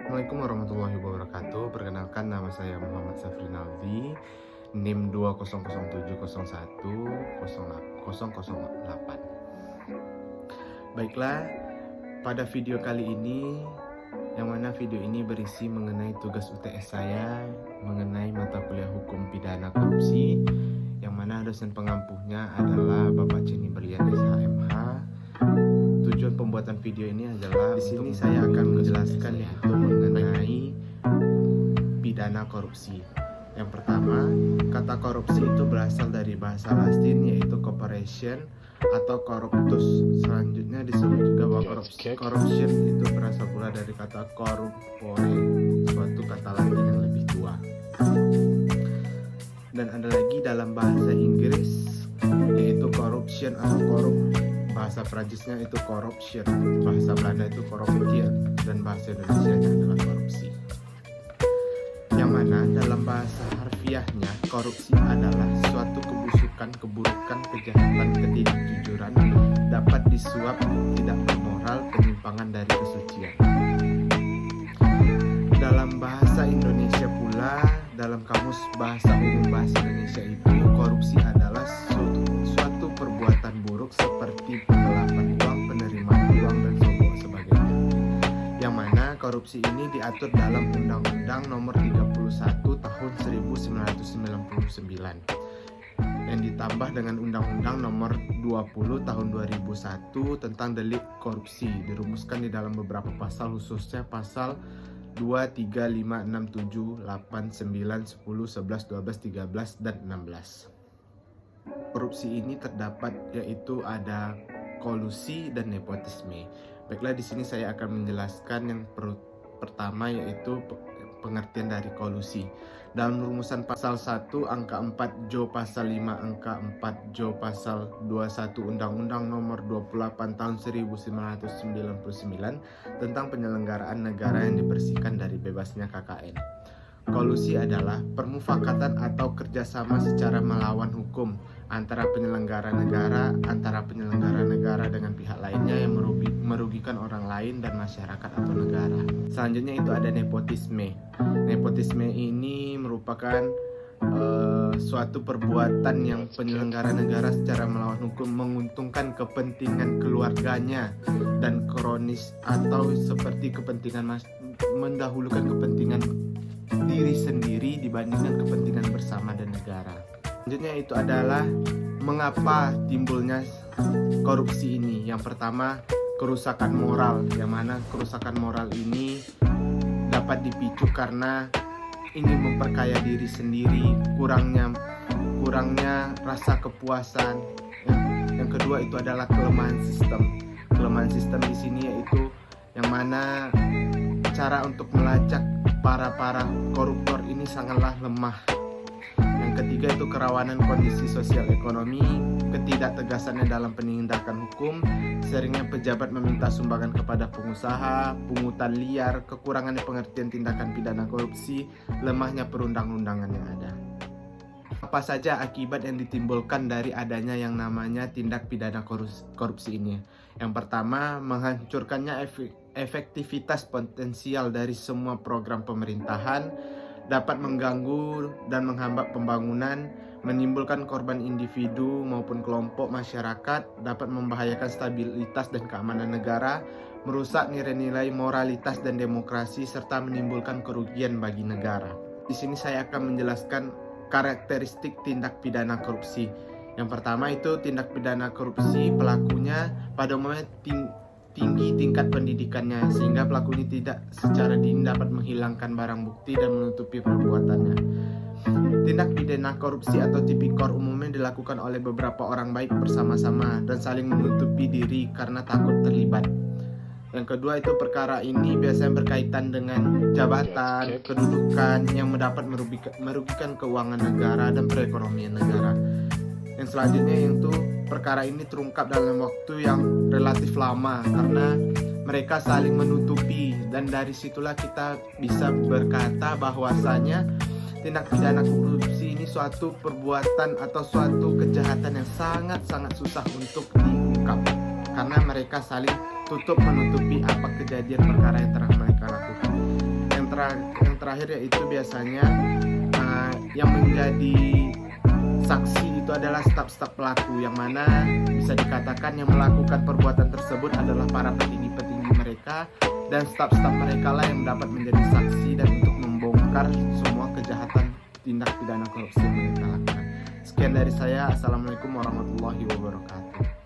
Assalamualaikum warahmatullahi wabarakatuh. Perkenalkan, nama saya Muhammad Safrin Aldi, NIM 2007010008. Baiklah, pada video kali ini, yang mana video ini berisi mengenai tugas UTS saya mengenai mata kuliah hukum pidana korupsi, yang mana dosen pengampuhnya adalah Bapak Jenny Berlian SHMH. Tujuan pembuatan video ini adalah di sini saya akan menjelaskan yaitu mengenai pidana korupsi. Yang pertama, kata korupsi itu berasal dari bahasa Latin yaitu corporation atau corruptus. Selanjutnya disebut juga bahwa corruption itu berasal pula dari kata corrupore, suatu kata Latin yang lebih tua. Dan ada lagi dalam bahasa Inggris yaitu corruption atau korup. Bahasa Prancisnya itu corruption, bahasa Belanda itu corruption, dan bahasa Indonesia adalah korupsi. Yang mana dalam bahasa harfiahnya, korupsi adalah suatu kebusukan, keburukan, kejahatan, ketidakjujuran, dapat disuap, tidak bermoral, penyimpangan dari kesucian. Dalam bahasa Indonesia pula, dalam kamus bahasa umum bahasa Indonesia itu, korupsi adalah suatu perbuatan buruk seperti penggelapan uang, penerimaan uang, dan sebagainya. Yang mana korupsi ini diatur dalam Undang-Undang Nomor 31 Tahun 1999 yang ditambah dengan Undang-Undang Nomor 20 Tahun 2001 tentang delik korupsi, dirumuskan di dalam beberapa pasal, khususnya pasal 2, 3, 5, 6, 7, 8, 9, 10, 11, 12, 13, dan 16. Korupsi ini terdapat yaitu ada kolusi dan nepotisme. Baiklah, di sini saya akan menjelaskan yang pertama yaitu pengertian dari kolusi. Dalam rumusan pasal 1 angka 4 Jo pasal 5 angka 4 Jo pasal 21 Undang-Undang Nomor 28 Tahun 1999 tentang penyelenggaraan negara yang dibersihkan dari bebasnya KKN. Kolusi adalah permufakatan atau kerjasama secara melawan hukum antara penyelenggara negara dengan pihak lainnya yang merugikan orang lain dan masyarakat atau negara. Selanjutnya itu ada nepotisme. Nepotisme ini merupakan suatu perbuatan yang penyelenggara negara secara melawan hukum menguntungkan kepentingan keluarganya dan kronis atau seperti kepentingan mendahulukan kepentingan diri sendiri dibandingkan kepentingan bersama dan negara. Selanjutnya itu adalah mengapa timbulnya korupsi ini. Yang pertama, kerusakan moral, yang mana kerusakan moral ini dapat dipicu karena ingin memperkaya diri sendiri, kurangnya rasa kepuasan. Yang kedua itu adalah kelemahan sistem. Kelemahan sistem di sini yaitu yang mana cara untuk melacak para koruptor ini sangatlah lemah. Yang ketiga itu kerawanan kondisi sosial ekonomi, ketidaktegasannya dalam penindakan hukum, seringnya pejabat meminta sumbangan kepada pengusaha, pungutan liar, kekurangannya pengertian tindakan pidana korupsi, lemahnya perundang-undangan yang ada. Apa saja akibat yang ditimbulkan dari adanya yang namanya tindak pidana korupsi ini? Yang pertama, menghancurkannya efektivitas potensial dari semua program pemerintahan, dapat mengganggu dan menghambat pembangunan, menimbulkan korban individu maupun kelompok masyarakat, dapat membahayakan stabilitas dan keamanan negara, merusak nilai-nilai moralitas dan demokrasi, serta menimbulkan kerugian bagi negara. Di sini saya akan menjelaskan karakteristik tindak pidana korupsi. Yang pertama itu tindak pidana korupsi, pelakunya pada umumnya tinggi tingkat pendidikannya sehingga pelaku ini tidak secara dini dapat menghilangkan barang bukti dan menutupi perbuatannya. Tindak pidana korupsi atau tipikor umumnya dilakukan oleh beberapa orang baik bersama-sama dan saling menutupi diri karena takut terlibat. Yang kedua itu perkara ini biasanya berkaitan dengan jabatan, kedudukan yang dapat merugikan keuangan negara dan perekonomian negara. Yang selanjutnya yaitu perkara ini terungkap dalam waktu yang relatif lama karena mereka saling menutupi, dan dari situlah kita bisa berkata bahwasanya tindak pidana korupsi ini suatu perbuatan atau suatu kejahatan yang sangat-sangat susah untuk diungkap karena mereka saling tutup menutupi apa kejadian perkara yang telah mereka lakukan. yang terakhir yaitu biasanya yang menjadi saksi itu adalah staf-staf pelaku, yang mana bisa dikatakan yang melakukan perbuatan tersebut adalah para petinggi-petinggi mereka, dan staf-staf mereka lah yang dapat menjadi saksi dan untuk membongkar semua kejahatan tindak pidana korupsi yang mereka lakukan. Sekian dari saya. Assalamualaikum warahmatullahi wabarakatuh.